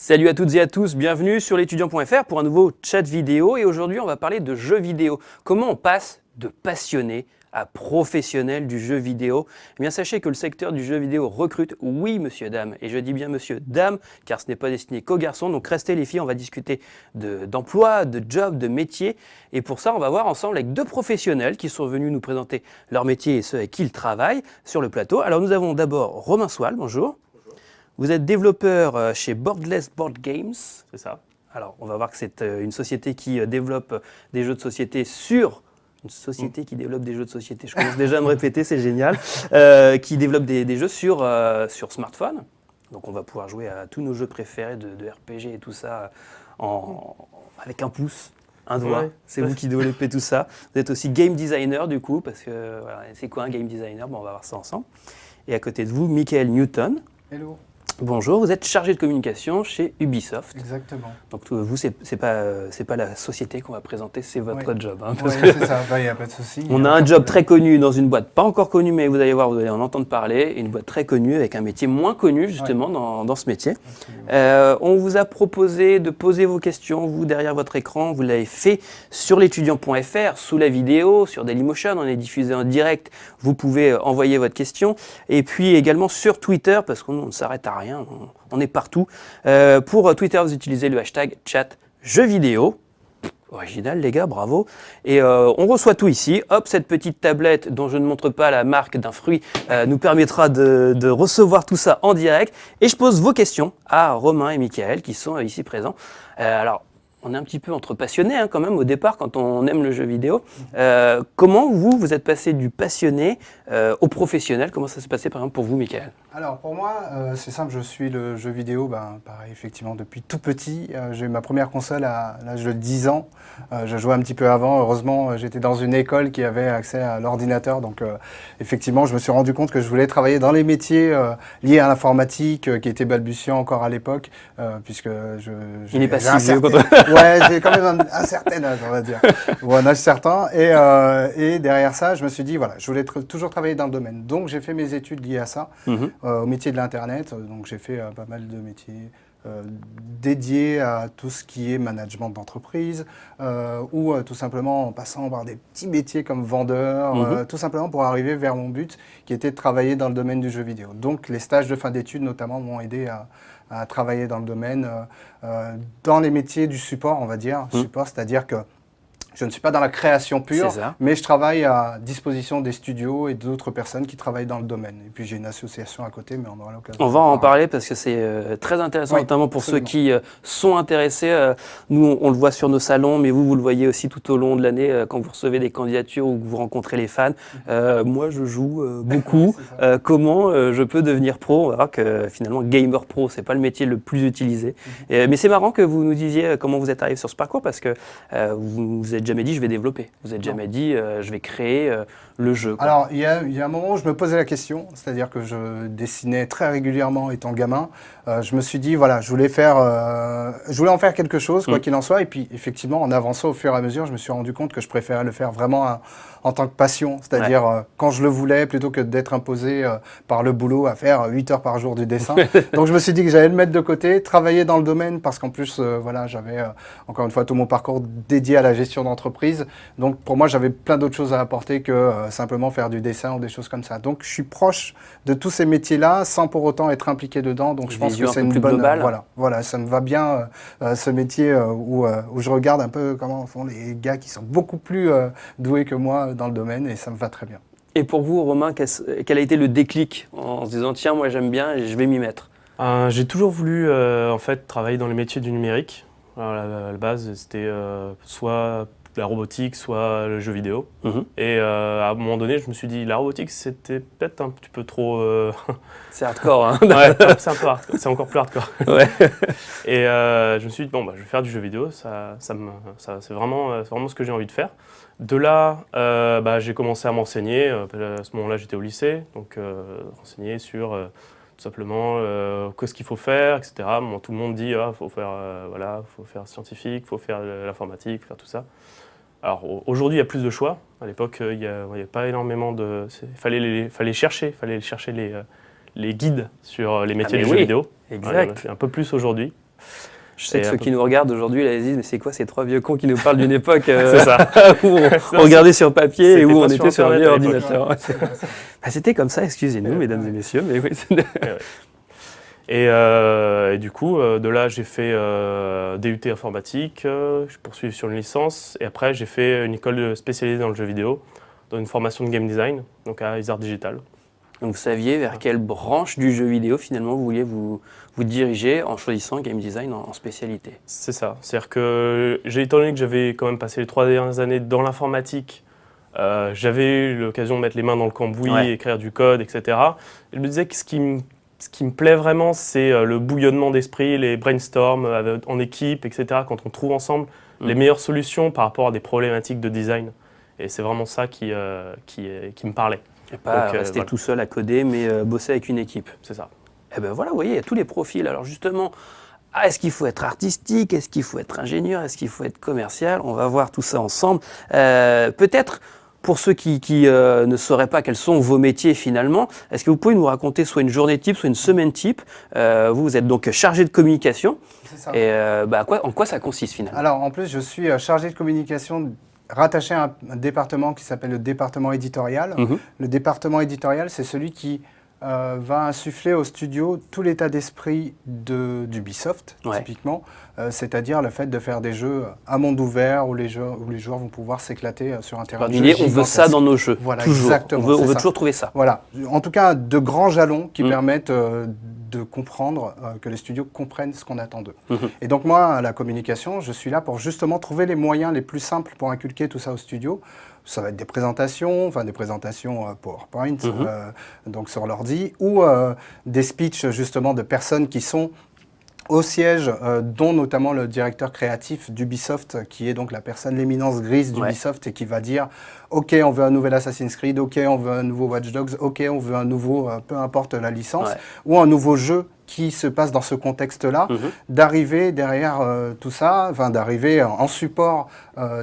Salut à toutes et à tous, bienvenue sur l'étudiant.fr pour un nouveau chat vidéo et aujourd'hui on va parler de jeux vidéo. Comment on passe de passionné à professionnel du jeu vidéo? Eh bien sachez que le secteur du jeu vidéo recrute, oui monsieur, dame, et je dis bien monsieur, dame, car ce n'est pas destiné qu'aux garçons, donc restez les filles, on va discuter d'emploi, de job, de métier, et pour ça on va voir ensemble avec deux professionnels qui sont venus nous présenter leur métier et ceux avec qui ils travaillent sur le plateau. Alors nous avons d'abord Romain Soal, bonjour. Vous êtes développeur chez Boardless Board Games. C'est ça. Alors, on va voir que c'est une société qui développe des jeux de société sur... Une société qui développe des jeux de société, je commence déjà à me répéter, c'est génial. Qui développe des jeux sur smartphone. Donc, on va pouvoir jouer à tous nos jeux préférés de RPG et tout ça avec un pouce, un doigt. Ouais. C'est vous qui développez tout ça. Vous êtes aussi game designer du coup, parce que voilà, c'est quoi un game designer? Bon, on va voir ça ensemble. Et à côté de vous, Michael Newton. Hello. Bonjour, vous êtes chargé de communication chez Ubisoft. Exactement. Donc vous, c'est pas la société qu'on va présenter, c'est votre job. Hein, Oui, c'est ça, il n'y a pas de souci. On a un job très connu dans une boîte pas encore connue, mais vous allez voir, vous allez en entendre parler, une boîte très connue avec un métier moins connu justement dans ce métier. On vous a proposé de poser vos questions, vous derrière votre écran, vous l'avez fait sur l'étudiant.fr, sous la vidéo, sur Dailymotion, on est diffusé en direct, vous pouvez envoyer votre question. Et puis également sur Twitter, parce qu'on ne s'arrête à rien, on est partout. Pour Twitter, vous utilisez le hashtag chat jeux vidéo. Original les gars, bravo. Et on reçoit tout ici. Hop, cette petite tablette dont je ne montre pas la marque d'un fruit nous permettra de recevoir tout ça en direct. Et je pose vos questions à Romain et Michael qui sont ici présents. Alors, on est un petit peu entre passionnés hein, quand même au départ quand on aime le jeu vidéo. Comment vous êtes passé du passionné au professionnel? Comment ça s'est passé par exemple pour vous, Michael? Alors pour moi, c'est simple, je suis le jeu vidéo, pareil effectivement depuis tout petit. J'ai eu ma première console à l'âge de 10 ans. Je jouais un petit peu avant, heureusement j'étais dans une école qui avait accès à l'ordinateur. Donc effectivement je me suis rendu compte que je voulais travailler dans les métiers liés à l'informatique qui étaient balbutiants encore à l'époque. Puisque Il est pas si vieux quand Ouais, j'ai quand même un certain âge, on va dire, ou un âge certain. Et derrière ça, je me suis dit, voilà, je voulais toujours travailler dans le domaine. Donc, j'ai fait mes études liées à ça, au métier de l'Internet. Donc, j'ai fait pas mal de métiers dédiés à tout ce qui est management d'entreprise, ou tout simplement en passant par des petits métiers comme vendeur, tout simplement pour arriver vers mon but, qui était de travailler dans le domaine du jeu vidéo. Donc, les stages de fin d'études, notamment, m'ont aidé à travailler dans le domaine, dans les métiers du support, on va dire. Support, c'est-à-dire que je ne suis pas dans la création pure, mais je travaille à disposition des studios et d'autres personnes qui travaillent dans le domaine. Et puis j'ai une association à côté, mais on aura l'occasion. On va en parler parce que c'est très intéressant, notamment pour ceux qui sont intéressés. Nous, on le voit sur nos salons, mais vous le voyez aussi tout au long de l'année quand vous recevez des candidatures ou que vous rencontrez les fans. Moi, je joue beaucoup. Comment je peux devenir pro? On va voir que finalement, gamer pro, c'est pas le métier le plus utilisé. Mais c'est marrant que vous nous disiez comment vous êtes arrivé sur ce parcours parce que vous êtes jamais dit je vais développer, vous n'êtes jamais dit je vais créer le jeu, quoi. Alors il y a un moment où je me posais la question, c'est-à-dire que je dessinais très régulièrement étant gamin. Je me suis dit voilà, je voulais en faire quelque chose quoi qu'il en soit. Et puis effectivement en avançant au fur et à mesure, je me suis rendu compte que je préférais le faire vraiment en tant que passion, c'est-à-dire quand je le voulais plutôt que d'être imposé par le boulot à faire 8 heures par jour du dessin. Donc je me suis dit que j'allais le mettre de côté, travailler dans le domaine parce qu'en plus voilà, j'avais encore une fois tout mon parcours dédié à la gestion d'entreprise. Donc pour moi j'avais plein d'autres choses à apporter que simplement faire du dessin ou des choses comme ça. Donc je suis proche de tous ces métiers-là sans pour autant être impliqué dedans. Donc je pense que c'est une bonne voilà, ça me va bien ce métier où je regarde un peu comment font les gars qui sont beaucoup plus doués que moi dans le domaine et ça me va très bien. Et pour vous, Romain, quel a été le déclic en se disant tiens, moi j'aime bien et je vais m'y mettre? J'ai toujours voulu en fait travailler dans les métiers du numérique. Alors, à la base, c'était soit la robotique, soit le jeu vidéo. Et à un moment donné, je me suis dit la robotique, c'était peut-être un petit peu trop. C'est hardcore, hein. Ouais, c'est un peu hardcore. C'est encore plus hardcore. Ouais. Et je me suis dit bon, je vais faire du jeu vidéo. C'est vraiment ce que j'ai envie de faire. De là, j'ai commencé à m'enseigner. À ce moment-là, j'étais au lycée, donc renseigner sur tout simplement qu'est-ce qu'il faut faire, etc. Bon, tout le monde dit faut faire scientifique, faut faire l'informatique, faut faire tout ça. Alors aujourd'hui, il y a plus de choix. À l'époque, il n'y avait pas énormément de. Il fallait chercher les guides sur les métiers du jeu vidéo. Exact. Un peu plus aujourd'hui. Je sais que ceux qui nous regardent aujourd'hui, là, ils disent, mais c'est quoi ces trois vieux cons qui nous parlent d'une époque C'est ça. où on regardait sur papier et où on était sur un vieil Internet ordinateur. Bah, c'était comme ça, excusez-nous, mesdames et messieurs, mais oui. Et du coup, de là, j'ai fait DUT informatique, je poursuivi sur une licence, et après, j'ai fait une école spécialisée dans le jeu vidéo, dans une formation de game design, donc à Isart Digital. Donc vous saviez vers quelle branche du jeu vidéo finalement vous vouliez vous diriger en choisissant game design en spécialité. C'est ça. C'est-à-dire que étant donné que j'avais quand même passé les 3 dernières années dans l'informatique, j'avais eu l'occasion de mettre les mains dans le cambouis, écrire du code, etc. Et je me disais que ce qui me plaît vraiment, c'est le bouillonnement d'esprit, les brainstorms en équipe, etc. Quand on trouve ensemble les meilleures solutions par rapport à des problématiques de design. Et c'est vraiment ça qui me parlait. Et pas rester tout seul à coder, mais bosser avec une équipe. C'est ça. Et ben voilà, vous voyez, il y a tous les profils. Alors justement, est-ce qu'il faut être artistique? Est-ce qu'il faut être ingénieur? Est-ce qu'il faut être commercial? On va voir tout ça ensemble. Peut-être, pour ceux qui ne sauraient pas quels sont vos métiers finalement, est-ce que vous pouvez nous raconter soit une journée type, soit une semaine type? Vous êtes donc chargé de communication. C'est ça. Et en quoi ça consiste finalement? Alors en plus, je suis chargé de communication rattaché à un département qui s'appelle le département éditorial. Le département éditorial, c'est celui qui va insuffler au studio tout l'état d'esprit d'Ubisoft, typiquement, c'est-à-dire le fait de faire des jeux à monde ouvert où les joueurs vont pouvoir s'éclater sur un terrain de jeu. On veut ça dans nos jeux. Voilà, toujours. Exactement. On veut toujours trouver ça. Voilà. En tout cas, de grands jalons qui permettent de comprendre, que les studios comprennent ce qu'on attend d'eux. Et donc moi, à la communication, je suis là pour justement trouver les moyens les plus simples pour inculquer tout ça au studio. Ça va être des présentations PowerPoint, donc sur l'ordi, ou des speeches justement de personnes qui sont au siège, dont notamment le directeur créatif d'Ubisoft, qui est donc la personne, l'éminence grise d'Ubisoft, et qui va dire « Ok, on veut un nouvel Assassin's Creed, ok, on veut un nouveau Watch Dogs, ok, on veut un nouveau, peu importe la licence, ou un nouveau jeu qui se passe dans ce contexte-là, d'arriver derrière tout ça, enfin d'arriver en support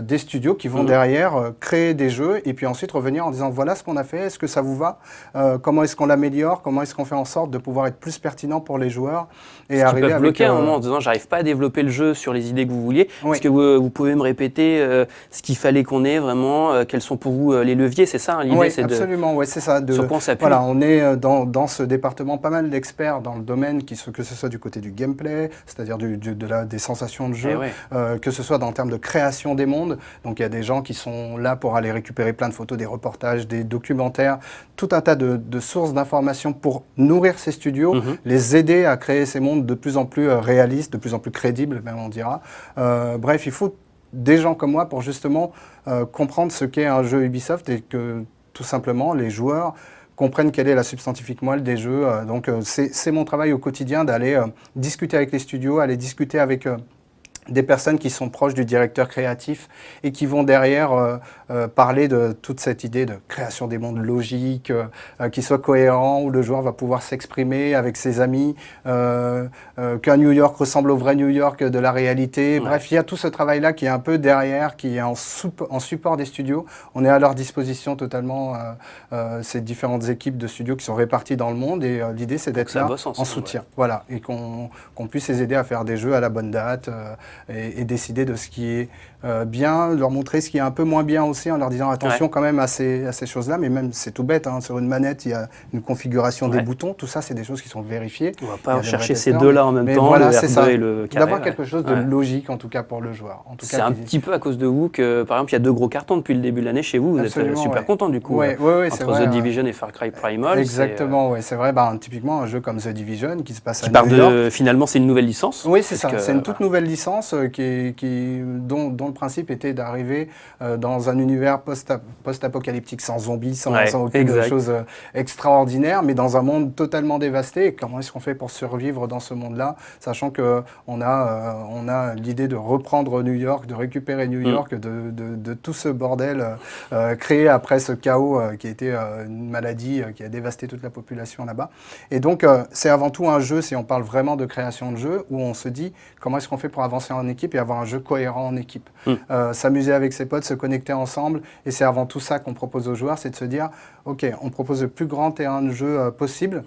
des studios qui vont derrière créer des jeux et puis ensuite revenir en disant voilà ce qu'on a fait, est-ce que ça vous va, comment est-ce qu'on l'améliore, comment est-ce qu'on fait en sorte de pouvoir être plus pertinent pour les joueurs et arriver peuvent bloquer à un moment en disant j'arrive pas à développer le jeu sur les idées que vous vouliez. Est-ce que vous pouvez me répéter ce qu'il fallait qu'on ait vraiment, quels sont pour vous les leviers, c'est ça l'idée? Oui, absolument, c'est ça. Sur quoi on s'appuie? Voilà, on est dans ce département pas mal d'experts dans le domaine, que ce soit du côté du gameplay, c'est-à-dire des sensations de jeu, que ce soit en termes de création des mondes. Donc il y a des gens qui sont là pour aller récupérer plein de photos, des reportages, des documentaires, tout un tas de sources d'informations pour nourrir ces studios, les aider à créer ces mondes de plus en plus réalistes, de plus en plus crédibles, même on dira. Bref, il faut des gens comme moi pour justement comprendre ce qu'est un jeu Ubisoft et que tout simplement les joueurs comprennent quelle est la substantifique moelle des jeux. Donc c'est mon travail au quotidien d'aller discuter avec les studios, aller discuter avec des personnes qui sont proches du directeur créatif et qui vont derrière parler de toute cette idée de création des mondes logiques, qui soit cohérent, où le joueur va pouvoir s'exprimer avec ses amis, qu'un New York ressemble au vrai New York de la réalité. Bref, il y a tout ce travail-là qui est un peu derrière, qui est en support des studios. On est à leur disposition totalement, ces différentes équipes de studios qui sont réparties dans le monde et l'idée c'est d'être là en soutien. Voilà, et qu'on puisse les aider à faire des jeux à la bonne date, et décider de ce qui est bien, leur montrer ce qui est un peu moins bien aussi en leur disant attention quand même à ces choses-là, mais même c'est tout bête, sur une manette il y a une configuration des boutons, tout ça c'est des choses qui sont vérifiées. On ne va pas chercher ces deux-là en même temps, voilà, le R2 et le carré. D'avoir quelque chose de logique en tout cas pour le joueur. C'est un petit peu à cause de vous que par exemple il y a 2 gros cartons depuis le début de l'année chez vous, vous êtes super content du coup, entre The Division et Far Cry Primal. Exactement, c'est vrai, typiquement un jeu comme The Division qui se passe à New York. Finalement c'est une nouvelle licence. Oui c'est ça, c'est une toute nouvelle licence dont le principe était d'arriver dans un univers post-apocalyptique sans zombies, sans aucune chose extraordinaire, mais dans un monde totalement dévasté. Et comment est-ce qu'on fait pour survivre dans ce monde-là, sachant qu'on a l'idée de reprendre New York, de récupérer New York, de tout ce bordel créé après ce chaos qui a été une maladie qui a dévasté toute la population là-bas. Et donc, c'est avant tout un jeu, si on parle vraiment de création de jeu, où on se dit comment est-ce qu'on fait pour avancer en équipe et avoir un jeu cohérent en équipe. S'amuser avec ses potes, se connecter ensemble, et c'est avant tout ça qu'on propose aux joueurs, c'est de se dire, ok, on propose le plus grand terrain de jeu possible,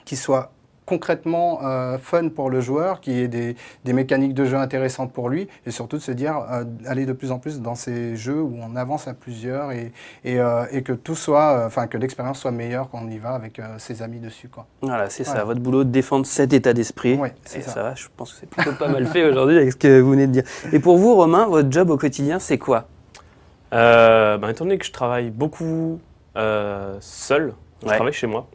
qui soit concrètement fun pour le joueur, qu'il y ait des mécaniques de jeu intéressantes pour lui, et surtout de se dire aller de plus en plus dans ces jeux où on avance à plusieurs et que tout soit, que l'expérience soit meilleure quand on y va avec ses amis dessus, quoi. Voilà, c'est ça, votre boulot de défendre cet état d'esprit. Ouais, c'est et ça. ça va, je pense que c'est plutôt pas mal fait aujourd'hui avec ce que vous venez de dire. Et pour vous, Romain, votre job au quotidien, c'est quoi? Étant donné que je travaille beaucoup seul, je travaille chez moi.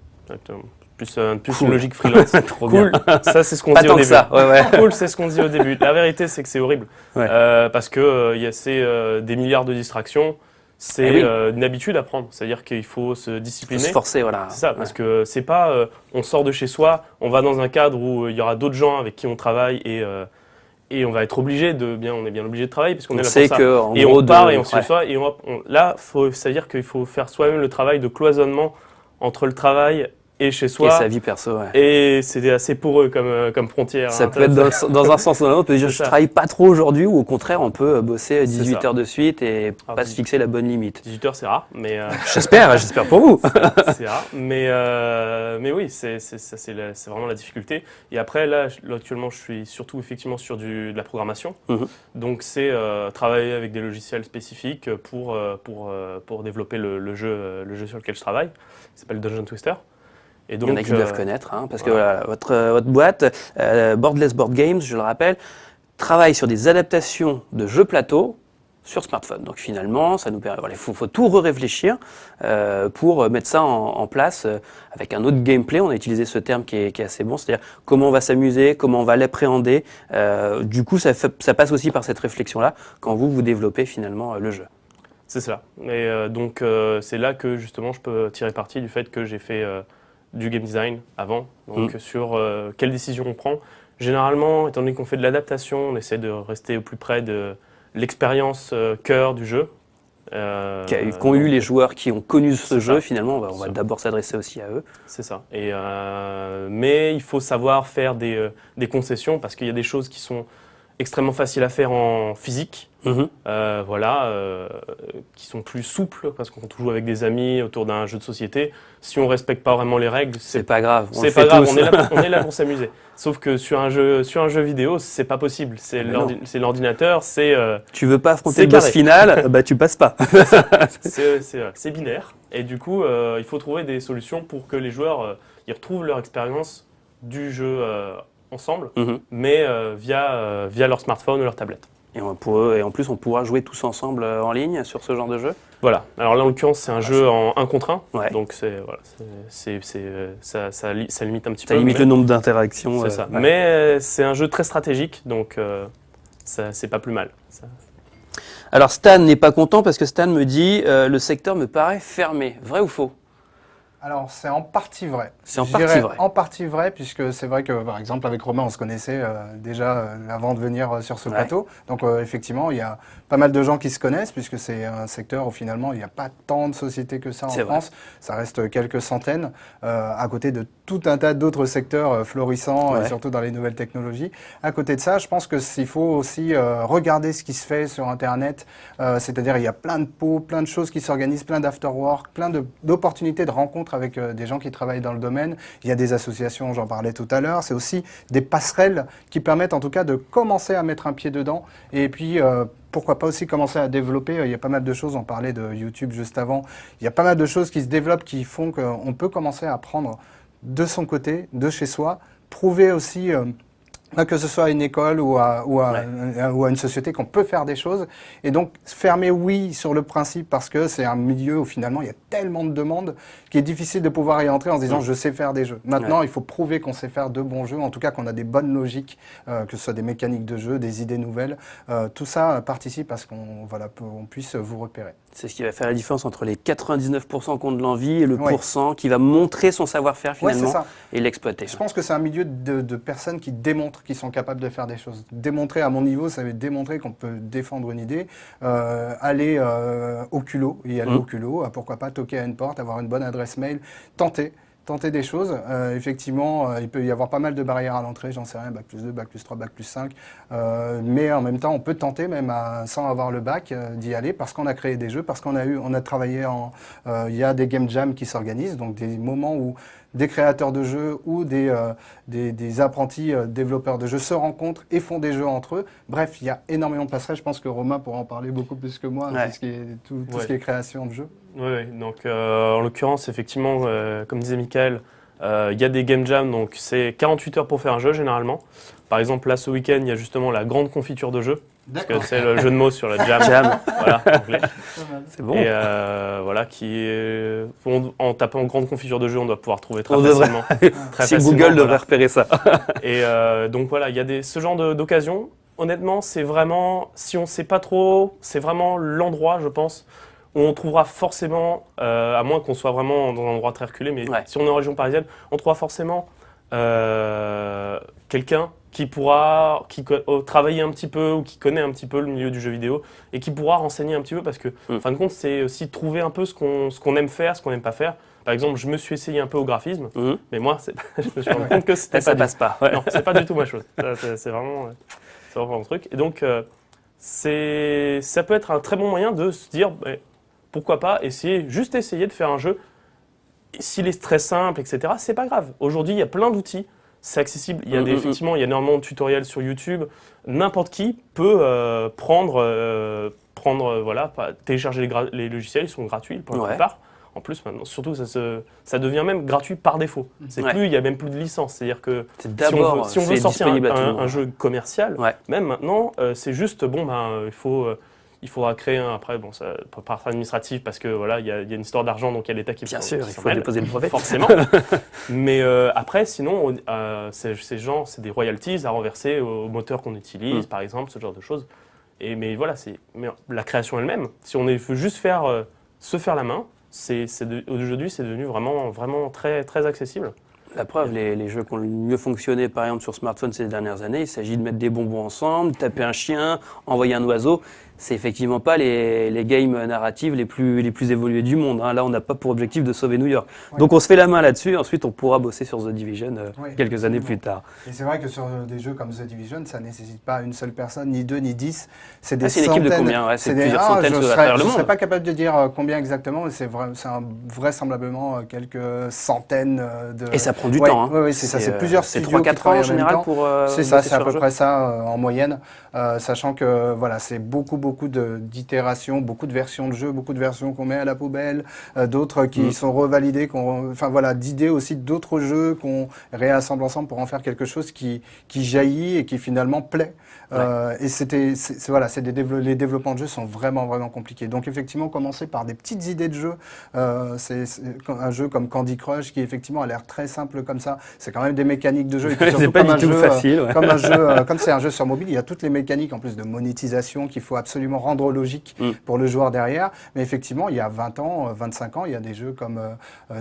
Plus Cool. une logique freelance. Trop Cool, bien. ça c'est ce qu'on Pas dit tant au que début. ça, ouais. Cool, c'est ce qu'on dit au début. La vérité, c'est que c'est horrible. Ouais. Parce que c'est des milliards de distractions. C'est oui. une habitude à prendre. C'est-à-dire qu'il faut se Faut discipliner. se forcer, voilà. C'est ça, parce que c'est pas on sort de chez soi, on va dans un cadre où il y aura d'autres gens avec qui on travaille et on va être obligé on est bien obligé de travailler parce qu'on On est là sait pour ça. que, en Et gros, on part et on se chez soi et là, ça veut dire qu'il faut faire soi-même le travail de cloisonnement entre le travail et chez soi. Et sa vie perso, ouais. Et c'est assez poreux comme frontière. Ça hein. peut être dans un sens ou dans l'autre, on peut dire je ça. travaille pas trop aujourd'hui, ou au contraire, on peut bosser 18 ça. heures de suite et Ah, pas oui. se fixer la bonne limite. 18 heures, c'est rare, mais J'espère pour vous. c'est rare. Mais oui, c'est vraiment la difficulté. Et après, là, actuellement, je suis surtout effectivement sur de la programmation. Mhm. Donc, c'est travailler avec des logiciels spécifiques pour développer le jeu sur lequel je travaille. Il s'appelle Dungeon Twister. Et donc, Il y en a qui doivent connaître, hein, parce voilà. que votre boîte, Boardless Board Games, je le rappelle, travaille sur des adaptations de jeux plateau sur smartphone. Donc finalement, ça nous permet, il faut tout réfléchir pour mettre ça en place avec un autre gameplay. On a utilisé ce terme qui est assez bon, c'est-à-dire comment on va s'amuser, comment on va l'appréhender. Du coup, ça passe aussi par cette réflexion-là quand vous développez finalement le jeu. C'est ça. Et donc, c'est là que justement, je peux tirer parti du fait que j'ai fait du game design avant. Donc, sur quelles décisions on prend. Généralement, étant donné qu'on fait de l'adaptation, on essaie de rester au plus près de l'expérience cœur du jeu. Qu'ont eu les joueurs qui ont connu ce jeu, ça. finalement, on va d'abord s'adresser aussi à eux. C'est ça. Mais il faut savoir faire des concessions parce qu'il y a des choses qui sont extrêmement faciles à faire en physique, qui sont plus souples parce qu'on joue avec des amis autour d'un jeu de société. Si on respecte pas vraiment les règles, C'est pas grave. c'est pas grave. On est là pour s'amuser. Sauf que sur un jeu vidéo, c'est pas possible. C'est l'ordinateur, Tu veux pas affronter c'est le boss carré. final, bah tu passes pas. c'est binaire. Et du coup, il faut trouver des solutions pour que les joueurs ils retrouvent leur expérience du jeu ensemble, mais via leur smartphone ou leur tablette. Et en plus, on pourra jouer tous ensemble en ligne sur ce genre de jeu. Voilà. Alors là, en l'occurrence, c'est un jeu en 1 contre 1. Ouais. Donc ça limite un petit peu. Ça limite le nombre d'interactions. C'est ça. Ouais. Mais c'est un jeu très stratégique, donc c'est pas plus mal. Ça. Alors Stan n'est pas content parce que Stan me dit le secteur me paraît fermé. Vrai ou faux? Alors, c'est en partie vrai. C'est en Je partie dirais vrai. En partie vrai, puisque c'est vrai que, par exemple, avec Romain, on se connaissait déjà avant de venir sur ce plateau. Donc, effectivement, il y a pas mal de gens qui se connaissent, puisque c'est un secteur où, finalement, il n'y a pas tant de sociétés que ça en France. Ça reste quelques centaines, à côté de tout un tas d'autres secteurs florissants, et surtout dans les nouvelles technologies. À côté de ça, je pense qu'il faut aussi regarder ce qui se fait sur Internet. C'est-à-dire, il y a plein de pots, plein de choses qui s'organisent, plein d'afterwork, plein d'opportunités de rencontres avec des gens qui travaillent dans le domaine. Il y a des associations, j'en parlais tout à l'heure. C'est aussi des passerelles qui permettent en tout cas de commencer à mettre un pied dedans. Et puis, pourquoi pas aussi commencer à développer. Il y a pas mal de choses, on parlait de YouTube juste avant. Il y a pas mal de choses qui se développent qui font qu'on peut commencer à apprendre de son côté, de chez soi, prouver aussi que ce soit à une école ou à une société qu'on peut faire des choses. Et donc, fermer oui sur le principe parce que c'est un milieu où finalement il y a tellement de demandes qu'il est difficile de pouvoir y entrer en se disant je sais faire des jeux. Maintenant, il faut prouver qu'on sait faire de bons jeux, en tout cas qu'on a des bonnes logiques, que ce soit des mécaniques de jeu, des idées nouvelles. Tout ça participe à ce qu'on puisse vous repérer. C'est ce qui va faire la différence entre les 99% qui ont de l'envie et le pourcent qui va montrer son savoir-faire finalement et l'exploiter. Je pense que c'est un milieu de personnes qui démontrent qu'ils sont capables de faire des choses. Démontrer à mon niveau, ça veut dire démontrer qu'on peut défendre une idée, aller au culot, pourquoi pas toquer à une porte, avoir une bonne adresse mail, tenter des choses. Effectivement, il peut y avoir pas mal de barrières à l'entrée, j'en sais rien, bac plus 2, bac plus 3, bac plus 5. Mais en même temps, on peut tenter, même sans avoir le bac, d'y aller parce qu'on a créé des jeux, parce qu'on a travaillé il y a des game jams qui s'organisent, donc des moments où des créateurs de jeux ou des apprentis développeurs de jeux se rencontrent et font des jeux entre eux. Bref, il y a énormément de passerelles. Je pense que Romain pourra en parler beaucoup plus que moi, Ouais. tout ce qui est création de jeux. Oui, donc en l'occurrence, effectivement, comme disait Michael, il y a des game jams, donc c'est 48 heures pour faire un jeu généralement. Par exemple, là ce week-end, il y a justement la grande confiture de jeu, parce que c'est le jeu de mots sur la jam, Jam. voilà, en anglais. C'est bon. Et voilà, en tapant grande confiture de jeu, on doit pouvoir trouver très On devrait. facilement. Très Si facilement, Google devrait voilà. repérer ça. Et donc voilà, il y a ce genre d'occasion. Honnêtement, c'est vraiment, si on ne sait pas trop, c'est vraiment l'endroit, je pense, où on trouvera forcément, à moins qu'on soit vraiment dans un endroit très reculé, mais Ouais. si on est en région parisienne, on trouvera forcément quelqu'un qui pourra travailler un petit peu ou qui connaît un petit peu le milieu du jeu vidéo et qui pourra renseigner un petit peu parce que, en fin de compte, c'est aussi trouver un peu ce qu'on aime faire, ce qu'on n'aime pas faire. Par exemple, je me suis essayé un peu au graphisme, mais moi, je me suis rendu compte que c'était Ça pas passe pas. Ouais. non, c'est pas du tout ma chose. C'est vraiment un truc. Et donc, ça peut être un très bon moyen de se dire, pourquoi pas essayer de faire un jeu. S'il est très simple, etc., c'est pas grave. Aujourd'hui, il y a plein d'outils. C'est accessible. Il y a effectivement, il y a énormément de tutoriels sur YouTube. N'importe qui peut télécharger les logiciels. Ils sont gratuits pour la plupart. En plus, maintenant, surtout, ça devient même gratuit par défaut. Il n'y a même plus de licence. C'est-à-dire que si on veut sortir un jeu commercial, même maintenant, c'est juste, il faudra créer après, ça par administratif parce que voilà, il y a une histoire d'argent, donc il y a l'État qui Bien sûr, il faut déposer le brevet. Forcément. Mais après, sinon, ces gens, c'est des royalties à renverser au moteur qu'on utilise, par exemple, ce genre de choses. Mais voilà, mais la création elle-même, si on veut juste se faire la main, aujourd'hui, c'est devenu vraiment, vraiment très, très accessible. La preuve, les jeux qui ont le mieux fonctionné, par exemple, sur smartphone ces dernières années, il s'agit de mettre des bonbons ensemble, taper un chien, envoyer un oiseau. C'est effectivement pas les games narratives les plus évolués du monde. Hein. Là, on n'a pas pour objectif de sauver New York. Ouais. Donc, on se fait la main là-dessus et ensuite, on pourra bosser sur The Division quelques années plus tard. Et c'est vrai que sur des jeux comme The Division, ça ne nécessite pas une seule personne, ni deux, ni 10. C'est C'est une équipe de combien? C'est plusieurs centaines à travers le monde. Je ne serais pas capable de dire combien exactement, mais c'est vraisemblablement quelques centaines de... Et ça prend du temps. Hein. Oui, c'est ça. C'est plusieurs studios qui 3-4 ans en général pour... c'est ça, c'est à peu près ça en moyenne. Sachant que voilà, c'est beaucoup d'itérations, beaucoup de versions de jeux, beaucoup de versions qu'on met à la poubelle, d'autres qui sont revalidées, d'idées aussi d'autres jeux qu'on réassemble ensemble pour en faire quelque chose qui jaillit et qui finalement plaît. Et les développements de jeux sont vraiment, vraiment compliqués. Donc effectivement, commencer par des petites idées de jeux, c'est un jeu comme Candy Crush qui effectivement a l'air très simple comme ça. C'est quand même des mécaniques de jeu. C'est pas du tout facile. Comme c'est un jeu sur mobile, il y a toutes les mécaniques en plus de monétisation qu'il faut absolument rendre logique pour le joueur derrière. Mais effectivement, il y a 20 ans, 25 ans, il y a des jeux comme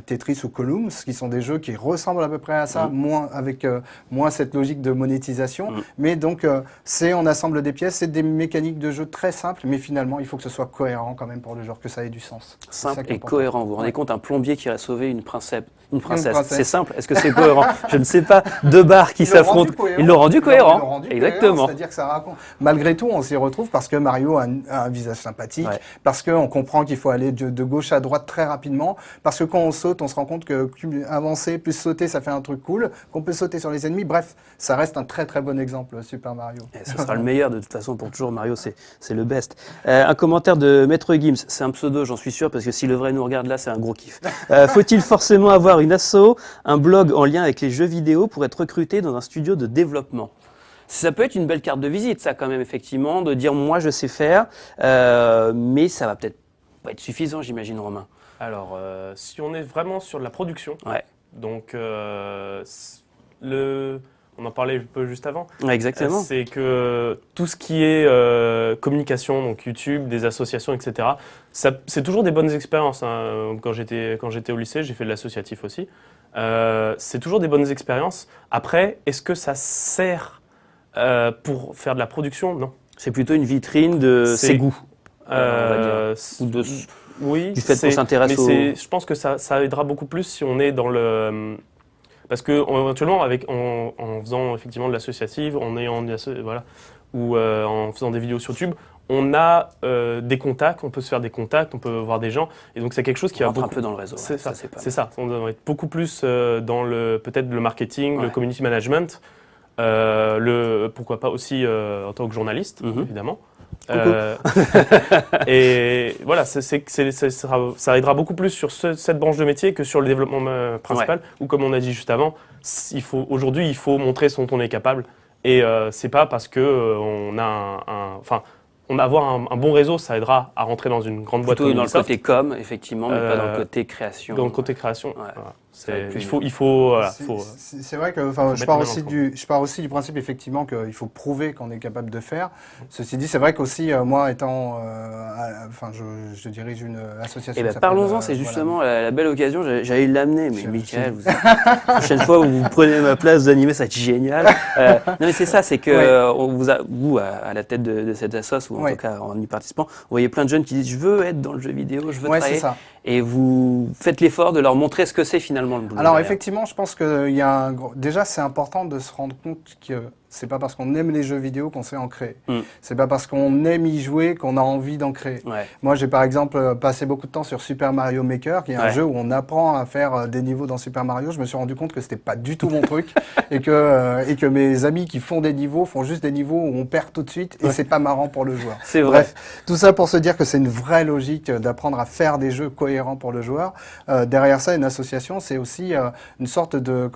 Tetris ou Columns qui sont des jeux qui ressemblent à peu près à ça, avec moins cette logique de monétisation. Mais donc, on assemble des pièces, c'est des mécaniques de jeu très simples, mais finalement, il faut que ce soit cohérent quand même pour le joueur, que ça ait du sens. Simple et cohérent. Vous vous rendez compte, un plombier qui a sauvé une princesse. C'est simple. Est-ce que c'est cohérent? Je ne sais pas. Deux barres qui s'affrontent. Ils l'ont rendu cohérent. Exactement. C'est-à-dire que ça raconte. Malgré tout, on s'y retrouve parce que Mario a un visage sympathique, parce qu'on comprend qu'il faut aller de gauche à droite très rapidement, parce que quand on saute, on se rend compte que avancer plus sauter, ça fait un truc cool, qu'on peut sauter sur les ennemis. Bref, ça reste un très très bon exemple, Super Mario. Et ce sera le meilleur de toute façon pour toujours. Mario, c'est le best. Un commentaire de Maître Gims. C'est un pseudo, j'en suis sûr, parce que si le vrai nous regarde là, c'est un gros kiff. Faut-il forcément avoir une asso, un blog en lien avec les jeux vidéo pour être recruté dans un studio de développement? Ça peut être une belle carte de visite, ça, quand même, effectivement, de dire moi je sais faire, mais ça va peut-être pas être suffisant, j'imagine, Romain. Alors, si on est vraiment sur de la production, donc on en parlait un peu juste avant. Exactement. C'est que tout ce qui est communication, donc YouTube, des associations, etc., c'est toujours des bonnes expériences. Hein. Quand j'étais au lycée, j'ai fait de l'associatif aussi. C'est toujours des bonnes expériences. Après, est-ce que ça sert pour faire de la production? Non. C'est plutôt une vitrine de ses goûts, on va dire. Ou oui, du fait qu'on s'intéresse je pense que ça aidera beaucoup plus si on est dans le... Parce que éventuellement, en faisant effectivement de l'associative, ou en faisant des vidéos sur YouTube, on a des contacts, on peut se faire des contacts, on peut voir des gens. Et donc, c'est quelque chose qui On va rentre beaucoup... un peu dans le réseau. C'est ouais, ça, c'est pas c'est ça. On devrait être beaucoup plus dans peut-être le marketing, le Ouais. community management, pourquoi pas aussi en tant que journaliste, évidemment. Et voilà, ça aidera beaucoup plus sur cette branche de métier que sur le développement principal, où comme on a dit juste avant, aujourd'hui il faut montrer ce dont on est capable. Et c'est pas parce que on a avoir un bon réseau, ça aidera à rentrer dans une grande boîte Plutôt comme dans le Ubisoft. côté com, effectivement, mais pas dans le côté création. Dans le côté création, Ouais. voilà. Ça va être plus C'est vrai que je pars aussi du principe effectivement qu'il faut prouver qu'on est capable de faire. Ceci dit, c'est vrai qu'aussi moi étant, je dirige une association. Eh ben, qui s'appelle, parlons-en, c'est voilà. justement la belle occasion. J'allais l'amener, mais Michael, la prochaine fois où vous prenez ma place, vous animez, ça va être génial. Non mais c'est ça, c'est que vous, à la tête de cette assoce, ou en tout cas en y participant, vous voyez plein de jeunes qui disent je veux être dans le jeu vidéo, je veux travailler. C'est ça. Et vous faites l'effort de leur montrer ce que c'est finalement le boulot. Alors derrière. effectivement, je pense que déjà c'est important de se rendre compte que c'est pas parce qu'on aime les jeux vidéo qu'on sait en créer. C'est pas parce qu'on aime y jouer qu'on a envie d'en créer. Ouais. Moi, j'ai par exemple passé beaucoup de temps sur Super Mario Maker, qui est un jeu où on apprend à faire des niveaux dans Super Mario. Je me suis rendu compte que c'était pas du tout mon truc et que mes amis qui font des niveaux font juste des niveaux où on perd tout de suite et c'est pas marrant pour le joueur. C'est vrai. Bref, tout ça pour se dire que c'est une vraie logique d'apprendre à faire des jeux cohérents pour le joueur. Derrière ça, une association, c'est aussi une sorte de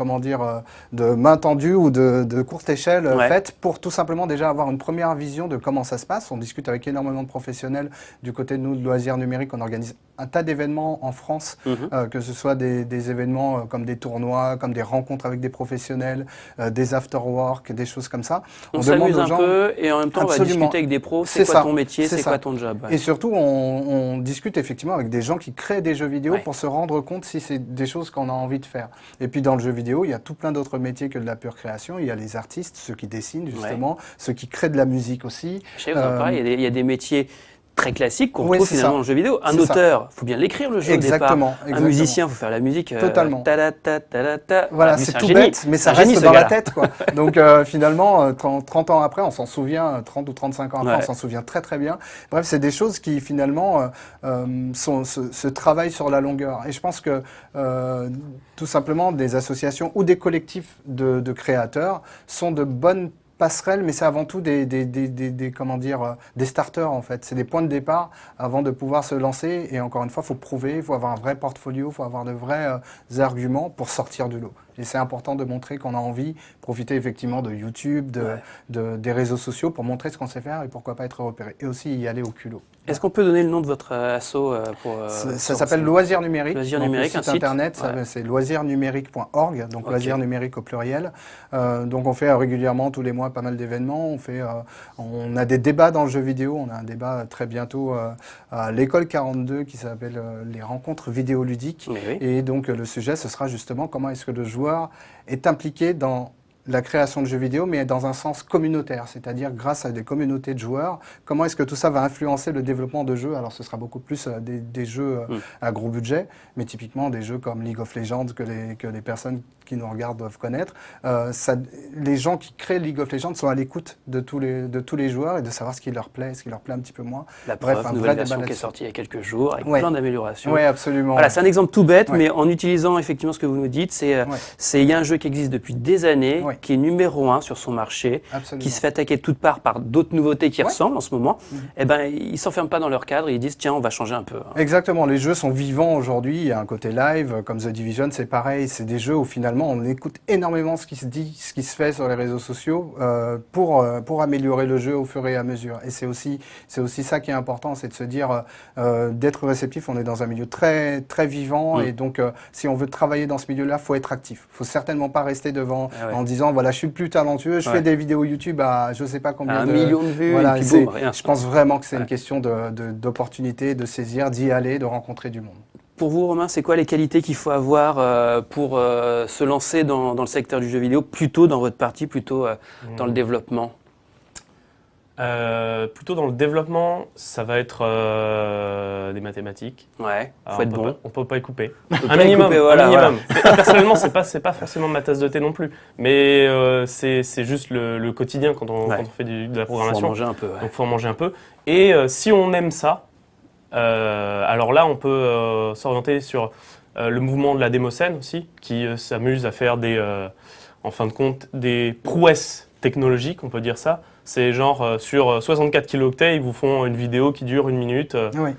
de main tendue ou de courte échelle faite pour tout simplement déjà avoir une première vision de comment ça se passe. On discute avec énormément de professionnels du côté de nous de loisirs numériques. On organise un tas d'événements en France, que ce soit des événements comme des tournois, comme des rencontres avec des professionnels, des after-work, des choses comme ça. On s'amuse un peu et en même temps on va discuter avec des pros. C'est quoi ton métier, c'est quoi ton job. Et surtout, on discute effectivement avec des gens qui créent des jeux vidéo pour se rendre compte si c'est des choses qu'on a envie de faire. Et puis dans le jeu vidéo, il y a tout plein d'autres métiers que de la pure création. Il y a les artistes, ceux qui dessinent justement, ceux qui créent de la musique aussi. Je sais, pareil, il y a des métiers très classique qu'on retrouve finalement dans le jeu vidéo. Un auteur, il faut bien l'écrire le jeu au départ. Un musicien, il faut faire la musique. Totalement. Ta-da-ta-ta-ta-ta. Voilà, c'est tout bête, mais ça reste dans la tête, quoi. Donc finalement, 30 ans après, on s'en souvient, 30 ou 35 ans après, on s'en souvient très très bien. Bref, c'est des choses qui finalement se travaillent sur la longueur. Et je pense que tout simplement, des associations ou des collectifs de créateurs sont de bonnes passerelles, mais c'est avant tout des starters en fait. C'est des points de départ avant de pouvoir se lancer. Et encore une fois, il faut prouver, il faut avoir un vrai portfolio, il faut avoir de vrais arguments pour sortir du lot. Et c'est important de montrer qu'on a envie, profiter effectivement de YouTube, des réseaux sociaux pour montrer ce qu'on sait faire et pourquoi pas être repéré. Et aussi y aller au culot. Est-ce qu'on peut donner le nom de votre asso pour ça s'appelle Loisirs Numériques. Loisirs Numériques, un site internet, c'est loisirsnumériques.org, donc loisirs numériques au pluriel. Donc on fait régulièrement tous les mois pas mal d'événements. On a des débats dans le jeu vidéo. On a un débat très bientôt à l'école 42 qui s'appelle les rencontres vidéoludiques. Et donc le sujet, ce sera justement comment est-ce que le joueur est impliqué dans la création de jeux vidéo, mais dans un sens communautaire, c'est-à-dire grâce à des communautés de joueurs. Comment est-ce que tout ça va influencer le développement de jeux? Alors ce sera beaucoup plus des jeux à gros budget, mais typiquement des jeux comme League of Legends que les personnes qui nous regardent doivent connaître. Les gens qui créent League of Legends sont à l'écoute de tous les joueurs et de savoir ce qui leur plaît, ce qui leur plaît un petit peu moins. La preuve, une nouvelle version qui est sortie il y a quelques jours avec plein d'améliorations. Oui, absolument. Voilà, c'est un exemple tout bête, mais en utilisant effectivement ce que vous nous dites, il y a un jeu qui existe depuis des années, qui est numéro 1 sur son marché, qui se fait attaquer de toutes parts par d'autres nouveautés qui ressemblent en ce moment. Eh ben, ils ne s'enferment pas dans leur cadre, ils disent tiens, on va changer un peu. Exactement, les jeux sont vivants aujourd'hui, il y a un côté live, comme The Division, c'est pareil, c'est des jeux où finalement on écoute énormément ce qui se dit, ce qui se fait sur les réseaux sociaux pour améliorer le jeu au fur et à mesure. Et c'est aussi ça qui est important, c'est de se dire d'être réceptif. On est dans un milieu très très vivant et donc si on veut travailler dans ce milieu-là, faut être actif. Faut certainement pas rester devant en disant voilà, je suis le plus talentueux, je fais des vidéos YouTube à je sais pas combien de 1 million de vues. Voilà, et puis boum, rien. Je pense vraiment que c'est une question d'opportunité, de saisir, d'y aller, de rencontrer du monde. Pour vous, Romain, c'est quoi les qualités qu'il faut avoir pour se lancer dans le secteur du jeu vidéo, plutôt dans votre partie, plutôt dans le développement? Plutôt dans le développement, ça va être des mathématiques. Ouais, Alors, faut être bon. on peut pas y couper. peut Un pas y minimum, couper, voilà, un minimum. Personnellement, c'est pas forcément ma tasse de thé non plus, mais c'est juste le quotidien quand on fait de la Faut en programmation. manger un peu. Ouais. Donc faut en manger un peu. Et si on aime ça, alors là, on peut s'orienter sur le mouvement de la démocène aussi, qui s'amuse à faire en fin de compte, des prouesses technologiques, on peut dire ça. C'est genre sur 64 kilooctets, ils vous font une vidéo qui dure 1 minute. Oui.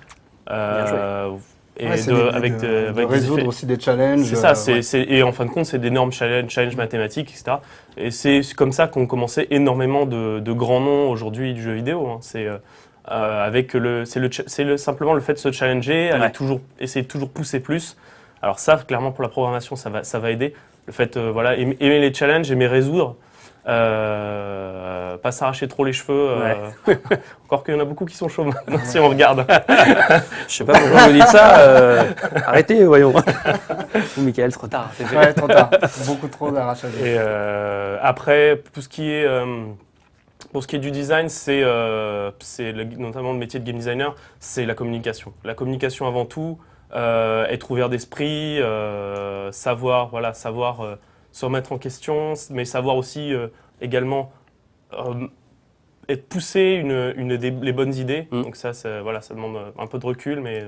Et Ouais, c'est avec de des résoudre effets. aussi des challenges. C'est ça, et en fin de compte, c'est d'énormes challenges mathématiques, etc. Et c'est comme ça qu'ont commencé énormément de grands noms aujourd'hui du jeu vidéo. Hein. Simplement le fait de se challenger, essayer de toujours pousser plus. Alors ça, clairement, pour la programmation, ça va aider. Le fait, aimer les challenges, aimer résoudre. Pas s'arracher trop les cheveux. Encore qu'il y en a beaucoup qui sont chauds maintenant, si on regarde. Je sais pas pourquoi vous dites ça. Arrêtez, voyons. Ou Michael, trop tard. Ouais, trop tard. Beaucoup trop d'arrachage. Et après, pour ce qui est du design, c'est notamment le métier de game designer, c'est la communication. La communication avant tout, être ouvert d'esprit, savoir se remettre en question, mais savoir aussi également pousser les bonnes idées. Donc ça demande un peu de recul, mais...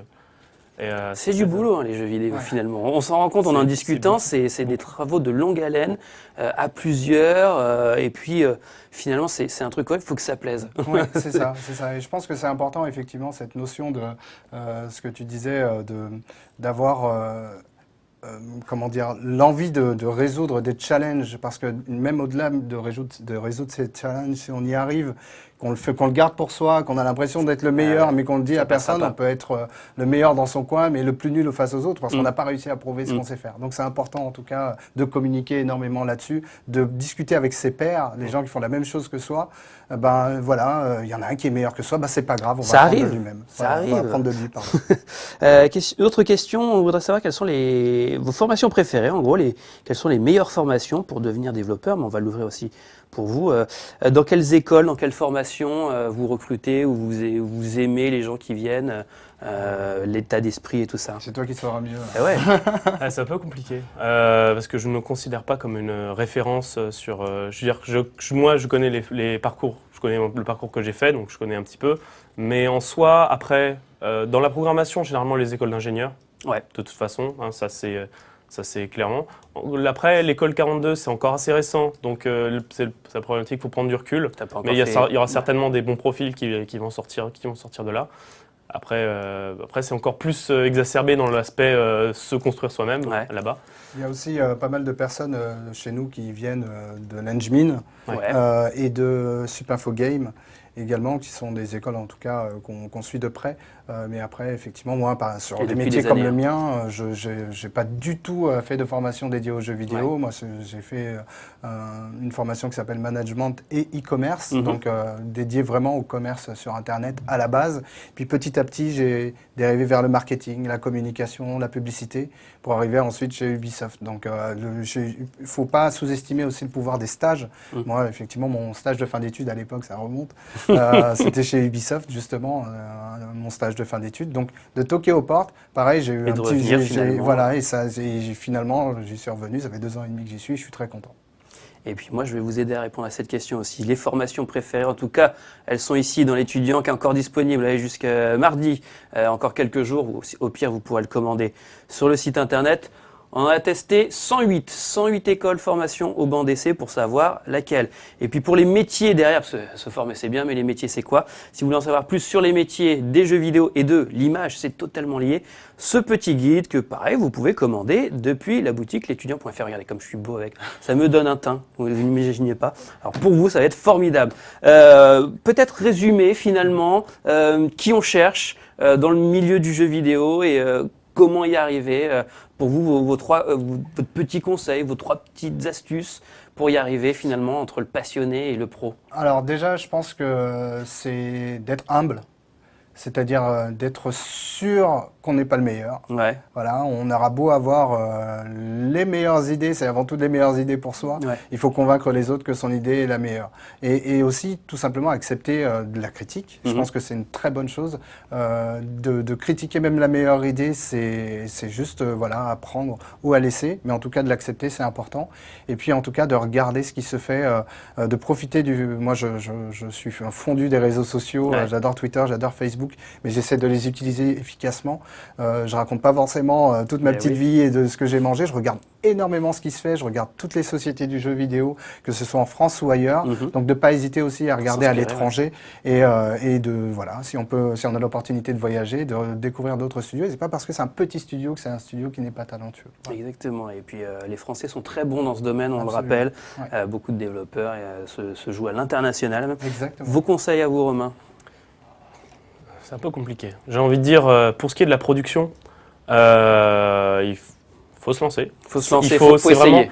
c'est du boulot, hein, les jeux vidéo, finalement. On s'en rend compte en discutant, c'est des travaux de longue haleine, à plusieurs, et puis finalement, c'est un truc, il faut que ça plaise. Oui, c'est ça. Et je pense que c'est important, effectivement, cette notion de ce que tu disais, d'avoir... comment dire, l'envie de résoudre des challenges, parce que même au-delà de résoudre ces challenges, si on y arrive, qu'on le garde pour soi, qu'on a l'impression d'être le meilleur, mais qu'on le dit à personne, on peut être le meilleur dans son coin, mais le plus nul face aux autres, parce qu'on n'a pas réussi à prouver ce qu'on sait faire. Donc c'est important, en tout cas, de communiquer énormément là-dessus, de discuter avec ses pairs, les gens qui font la même chose que soi. Il y en a un qui est meilleur que soi, c'est pas grave, on va apprendre de lui-même. On va apprendre de lui, pardon. Autre question, on voudrait savoir quelles sont vos formations préférées, en gros, quelles sont les meilleures formations pour devenir développeur, mais on va l'ouvrir aussi pour vous. Dans quelles écoles, dans quelles formations vous recrutez ou vous aimez les gens qui viennent, l'état d'esprit et tout ça? C'est toi qui sauras mieux. Ouais. C'est un peu compliqué, parce que je ne me considère pas comme une référence sur... moi, je connais les parcours, je connais le parcours que j'ai fait, donc je connais un petit peu. Mais en soi, après, dans la programmation, généralement les écoles d'ingénieurs, de toute façon, hein, ça c'est clairement. Après, l'école 42, c'est encore assez récent, donc c'est la problématique, il faut prendre du recul. Mais il y aura certainement des bons profils qui vont sortir de là. Après c'est encore plus exacerbé dans l'aspect se construire soi-même là-bas. Il y a aussi pas mal de personnes chez nous qui viennent de l'Engmin et de Supinfo Game également, qui sont des écoles en tout cas qu'on suit de près. Mais après, effectivement, moi, sur des métiers comme le mien, je n'ai pas du tout fait de formation dédiée aux jeux vidéo. Moi, j'ai fait une formation qui s'appelle Management et e-commerce, donc dédiée vraiment au commerce sur Internet à la base. Puis petit à petit, j'ai dérivé vers le marketing, la communication, la publicité, pour arriver ensuite chez Ubisoft. Donc, il ne faut pas sous-estimer aussi le pouvoir des stages. Moi, effectivement, mon stage de fin d'études à l'époque, ça remonte. C'était chez Ubisoft, justement, mon stage de fin d'études. Donc, de toquer aux portes, pareil, j'ai eu un petit... Voilà, et finalement, j'y suis revenu. Ça fait 2 ans et demi que j'y suis. Je suis très content. Et puis moi, je vais vous aider à répondre à cette question aussi. Les formations préférées, en tout cas, elles sont ici dans l'étudiant qui est encore disponible. Allez, jusqu'à mardi, encore quelques jours. Au pire, vous pourrez le commander sur le site internet. On a testé 108 écoles formation au banc d'essai pour savoir laquelle. Et puis pour les métiers derrière, parce que se former c'est bien, mais les métiers c'est quoi? Si vous voulez en savoir plus sur les métiers des jeux vidéo et de l'image, c'est totalement lié. Ce petit guide que pareil, vous pouvez commander depuis la boutique l'étudiant.fr. Regardez comme je suis beau avec, ça me donne un teint, vous n'imaginez pas. Alors pour vous, ça va être formidable. Peut-être résumer finalement qui on cherche dans le milieu du jeu vidéo et comment y arriver. Pour vous, votre petit conseil, vos 3 petites astuces pour y arriver finalement entre le passionné et le pro? Alors déjà, je pense que c'est d'être humble, c'est-à-dire d'être sûr qu'on n'est pas le meilleur. Ouais. Voilà, on aura beau avoir les meilleures idées, c'est avant tout les meilleures idées pour soi. Ouais. Il faut convaincre les autres que son idée est la meilleure. Et aussi, tout simplement, accepter de la critique. Je pense que c'est une très bonne chose. De critiquer même la meilleure idée, c'est juste voilà, à prendre ou à laisser. Mais en tout cas, de l'accepter, c'est important. Et puis, en tout cas, de regarder ce qui se fait, de profiter du... Moi, je suis un fondu des réseaux sociaux. Ouais. J'adore Twitter, j'adore Facebook, mais j'essaie de les utiliser efficacement. Je raconte pas forcément toute ma petite vie et de ce que j'ai mangé. Je regarde énormément ce qui se fait. Je regarde toutes les sociétés du jeu vidéo, que ce soit en France ou ailleurs. Donc de pas hésiter aussi à regarder à l'étranger et de voilà, si on a l'opportunité de voyager, de découvrir d'autres studios. Et c'est pas parce que c'est un petit studio que c'est un studio qui n'est pas talentueux. Voilà. Exactement. Et puis les Français sont très bons dans ce domaine, on Absolument. le rappelle. Ouais. Beaucoup de développeurs se jouent à l'international. Exactement. Vos conseils à vous, Romain? C'est un peu compliqué. J'ai envie de dire, pour ce qui est de la production, il faut se lancer. Il faut se lancer, il faut faut essayer.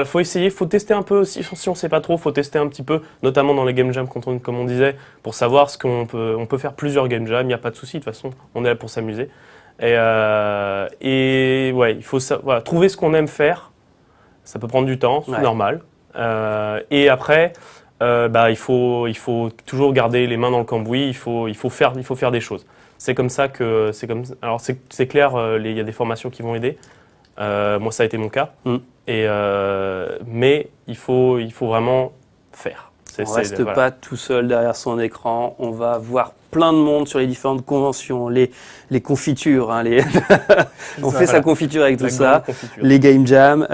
Faut essayer, faut tester un peu aussi. Si on ne sait pas trop, faut tester un petit peu, notamment dans les game jams, comme on disait, pour savoir ce qu'on peut. On peut faire plusieurs game jams, il n'y a pas de souci. De toute façon, on est là pour s'amuser. Et ouais, il faut voilà, trouver ce qu'on aime faire. Ça peut prendre du temps, c'est normal. Et après. Il faut toujours garder les mains dans le cambouis, il faut faire des choses. C'est comme ça que alors c'est clair, il y a des formations qui vont aider. Moi ça a été mon cas. Mais il faut vraiment faire. On ne reste pas tout seul derrière son écran, on va voir plein de monde sur les différentes conventions, les confitures, hein, on fait sa confiture avec tout ça, les game jams.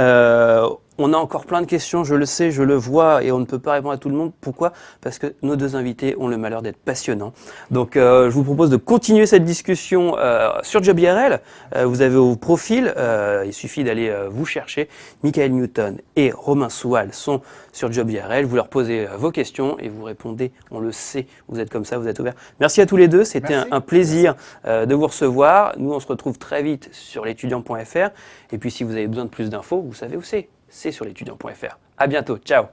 On a encore plein de questions, je le sais, je le vois, et on ne peut pas répondre à tout le monde. Pourquoi? Parce que nos deux invités ont le malheur d'être passionnants. Donc, je vous propose de continuer cette discussion sur JobIRL. Vous avez au profil, il suffit d'aller vous chercher. Michael Newton et Romain Soual sont sur JobIRL. Vous leur posez vos questions et vous répondez. On le sait, vous êtes comme ça, vous êtes ouverts. Merci à tous les deux, c'était un plaisir de vous recevoir. Nous, on se retrouve très vite sur l'étudiant.fr. Et puis, si vous avez besoin de plus d'infos, vous savez où c'est. C'est sur l'étudiant.fr. À bientôt. Ciao.